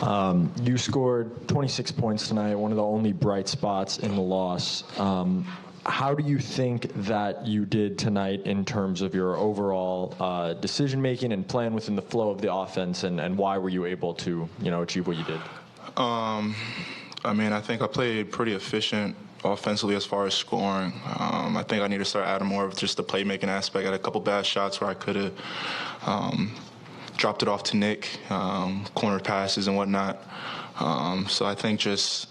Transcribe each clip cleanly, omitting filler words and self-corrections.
You scored 26 points tonight, one of the only bright spots in the loss. How do you think that you did tonight in terms of your overall decision-making and plan within the flow of the offense, and why were you able to, achieve what you did? I think I played pretty efficient offensively as far as scoring. I think I need to start adding more of just the playmaking aspect. I had a couple bad shots where I could have dropped it off to Nick, corner passes and whatnot. So I think just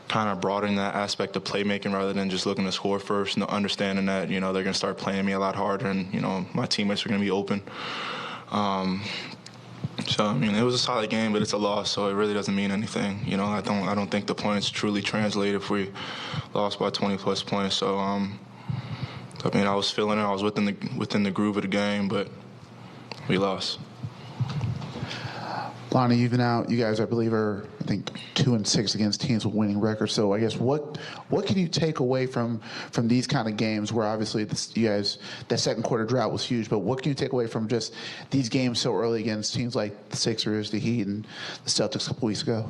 kind of broadening that aspect of playmaking rather than just looking to score first, understanding that, they're going to start playing me a lot harder and, my teammates are going to be open. It was a solid game, but it's a loss, so it really doesn't mean anything. I don't think the points truly translate if we lost by 20-plus points. So, I was feeling it. I was within the groove of the game, but we lost. Lonnie, you've been out. You guys, I believe, are 2-6 against teams with winning records. So I guess what can you take away from these kind of games where obviously you guys, that second quarter drought was huge, but what can you take away from just these games so early against teams like the Sixers, the Heat, and the Celtics a couple weeks ago?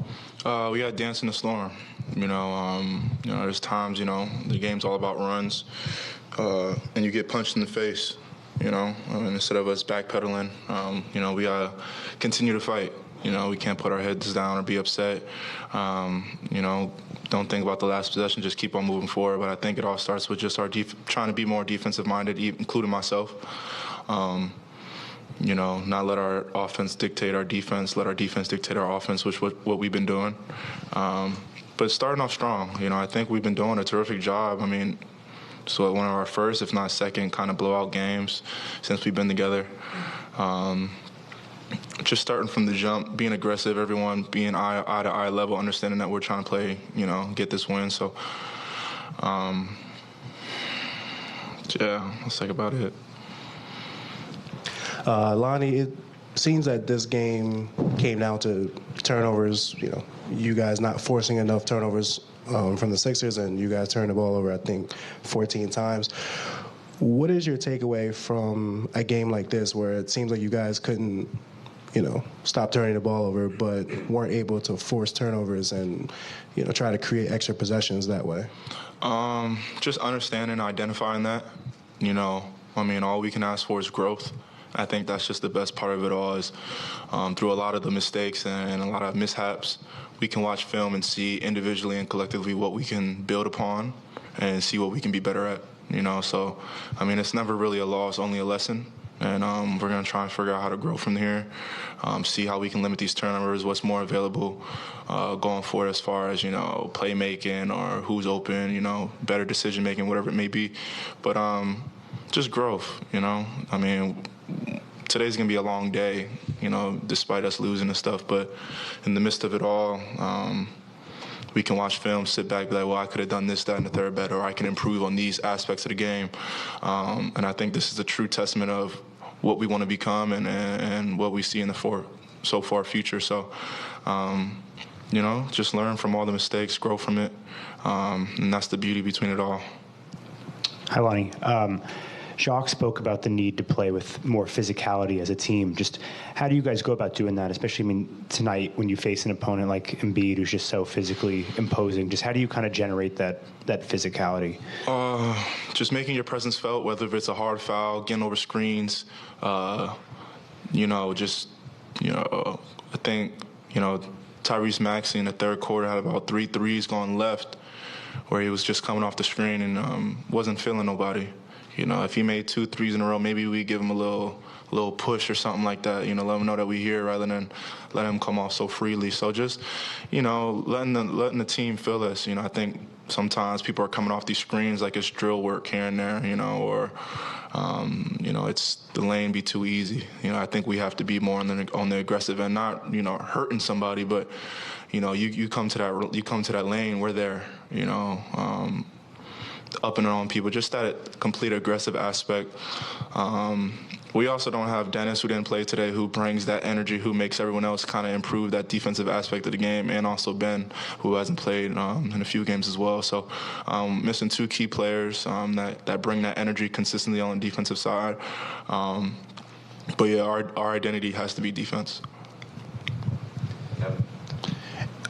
We got dancing the storm. There's times, the game's all about runs, and you get punched in the face. Instead of us backpedaling, we gotta continue to fight. We can't put our heads down or be upset. Don't think about the last possession, just keep on moving forward. But I think it all starts with just our trying to be more defensive-minded, including myself. Not let our offense dictate our defense, let our defense dictate our offense, which is what we've been doing. But starting off strong, I think we've been doing a terrific job. So one of our first, if not second, kind of blowout games since we've been together. Just starting from the jump, being aggressive, everyone being eye to eye level, understanding that we're trying to play, get this win. So, let's think about it. Lonnie, it seems that this game came down to turnovers, you guys not forcing enough turnovers from the Sixers, and you guys turned the ball over, 14 times. What is your takeaway from a game like this where it seems like you guys couldn't, stop turning the ball over, but weren't able to force turnovers and, try to create extra possessions that way? Just understanding and identifying that, all we can ask for is growth. I think that's just the best part of it all is through a lot of the mistakes and a lot of mishaps, we can watch film and see individually and collectively what we can build upon and see what we can be better at, So, it's never really a loss, only a lesson. And we're going to try and figure out how to grow from here, see how we can limit these turnovers, what's more available going forward as far as, playmaking or who's open, better decision-making, whatever it may be. But just growth, Today's going to be a long day, despite us losing and stuff. But in the midst of it all, we can watch film, sit back, be like, well, I could have done this, that, and the third better, or I can improve on these aspects of the game. And I think this is a true testament of what we want to become and what we see in the so far future. So, just learn from all the mistakes, grow from it, and that's the beauty between it all. Hi, Lonnie. Jacques spoke about the need to play with more physicality as a team. Just how do you guys go about doing that, especially, tonight when you face an opponent like Embiid who's just so physically imposing? Just how do you kind of generate that physicality? Just making your presence felt, whether it's a hard foul, getting over screens, I think, Tyrese Maxey in the third quarter had about 3 threes going left where he was just coming off the screen and wasn't feeling nobody. If he made 2 threes in a row, maybe we give him a little push or something like that, let him know that we're here rather than let him come off so freely. So just, letting the team feel this. I think sometimes people are coming off these screens like it's drill work here and there, or, it's the lane be too easy. I think we have to be more on the aggressive end, not, hurting somebody, but, you come to that lane, we're there, up and on people, just that complete aggressive aspect. We also don't have Dennis, who didn't play today, who brings that energy, who makes everyone else kind of improve that defensive aspect of the game, and also Ben, who hasn't played in a few games as well. So missing 2 key players that bring that energy consistently on the defensive side. But, yeah, our identity has to be defense. Yep.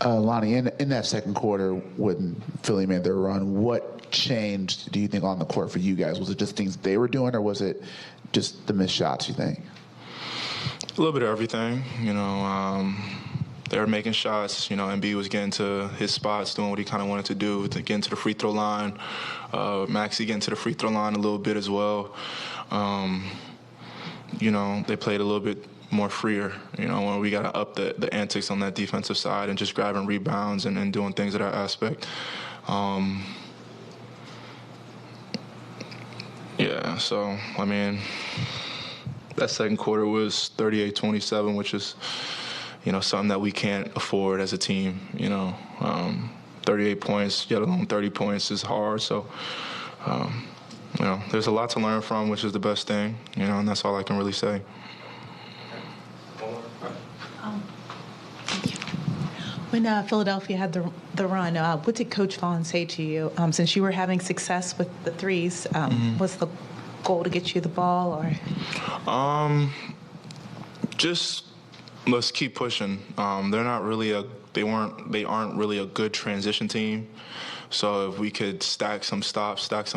Lonnie, in that second quarter when Philly made their run, what changed, do you think, on the court for you guys? Was it just things they were doing, or was it just the missed shots, you think? A little bit of everything. They were making shots. Embiid was getting to his spots, doing what he kind of wanted to do, getting to the free throw line. Maxey getting to the free throw line a little bit as well. They played a little bit more freer, when we got to up the antics on that defensive side and just grabbing rebounds and doing things of that aspect. That second quarter was 38-27, which is, something that we can't afford as a team. 38 points, let alone 30 points, is hard. So, there's a lot to learn from, which is the best thing, and that's all I can really say. When Philadelphia had the run, what did Coach Vaughn say to you? Since you were having success with the threes, was the goal to get you the ball, or? Just let's keep pushing. They aren't really a good transition team. So if we could stack some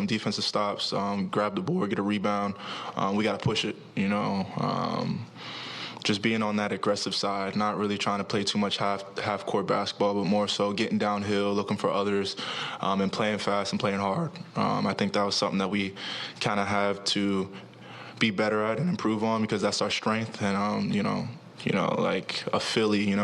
defensive stops, grab the board, get a rebound, we got to push it. Just being on that aggressive side, not really trying to play too much half-court basketball, but more so getting downhill, looking for others, and playing fast and playing hard. I think that was something that we kind of have to be better at and improve on, because that's our strength. And, like a Philly,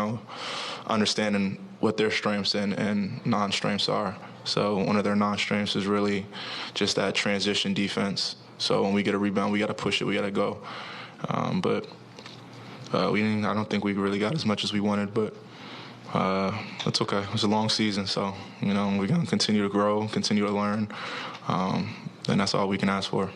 understanding what their strengths and non-strengths are. So one of their non-strengths is really just that transition defense. So when we get a rebound, we got to push it, we got to go. I don't think we really got as much as we wanted, but that's okay. It was a long season, so, we're going to continue to grow, continue to learn, and that's all we can ask for.